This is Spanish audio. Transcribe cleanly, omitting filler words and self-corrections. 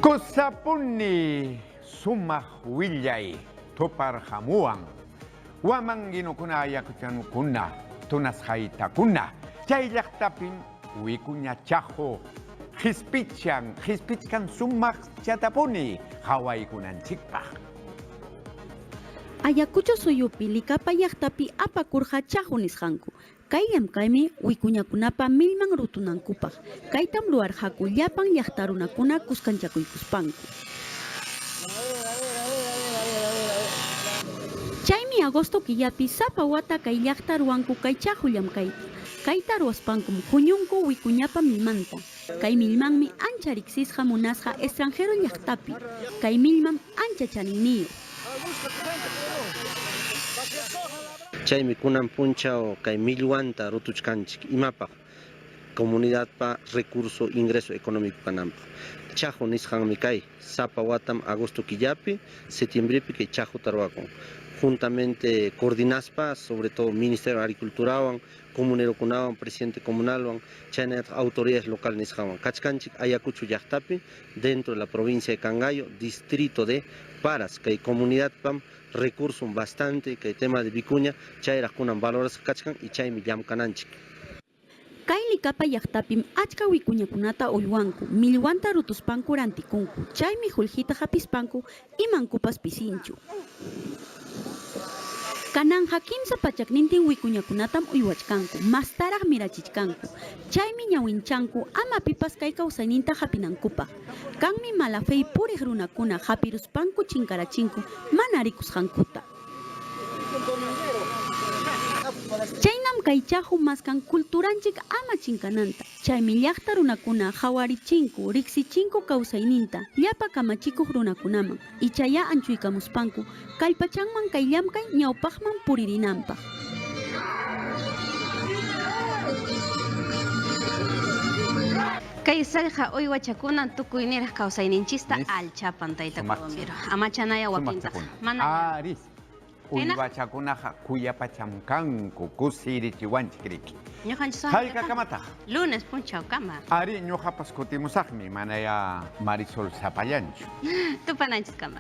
Kusapuni sumah willay topar hamuang wamangino kuna ayacuchano kuna tunas haita kuna chayllaqtapin Vicuñas chajo hispichan sumah chatapuni hawaykunanchikpaq. Ayacucho suyupi Licapa llaqtapi apakurqa chahu nisqanku. Kayllam kaymi Vicuñakunapa millman rutunankupaq. Kaytam ruwarqaku llapan llaqta runakuna kuskanchakuykuspanku. Chaymi agosto killapi sapa wata kay llaqta ruwanku kay chahu llamkaypi. Kayta ruwaspankum huñunku Vicuñapa millmanta. Kay millmanmi ancha riqsisqa munasqa extranjero llaqtapi. Kay millman ancha chaninniyu. Chaymi kunan punchao kay millwanta rutuchkanchik imapaq comunidad pa recurso ingreso económico kananpaq. Chajo nisqanmi kay sapa watam agosto killapi septiembrepi kay chajo tarwakun. Juntamente coordinaspa sobre todo Ministerio de Agricultura, comunero kunawan, presidente comunal, chayna autoridades locales nisqanwan. Kachkanchik Ayacucho llaqtapi dentro de la provincia de Cangallo, distrito de Paras, que hay comunidad pam recurso bastante, que hay tema de Vicuñas, chayraq kunan valiosa kachkan y chaymi llamkananchik. Kay Licapa llaqtapim achka Vicuñakunata uywanku, millwanta rutuspanku rantikunku, chaymi huljita hapispanku imankupas pisinchu. Kananja kimsa pachaknintin Vicuñakunatam uywachkanku, mastaraq mirachichkanku. Chaymi ñawinchanku ama pipas kay kawsayninta hapinankupaq. Kanmi malafey puriq runakuna hapiruspanku chinkarachinku mana rikusqankuta. Chaynam kay chahu maskan kulturanchik ama chinkananta. Chaymi llaqta runakuna hawarichinku, riqsichinku kawsayninta llapa kamachikuq runakunaman. Ichaya anchuykamuspanku kallpachanman kay llamkay ñawpaqman puririnanpaq. Kay salqa uywachakuna tukuyniraq kawsayninchista alchapan tayta Colombia. Amachanaya wakinta. Mana. Aris. Uywachakunaqa kuyapachamkanku kusirichiwanchikriki. Ñuqanchik Hallqa kamata. lunes punchaw kama. Ari ñuqapas kutimusaqmi manaya Marisol sapallanchu. Tupananchis kama.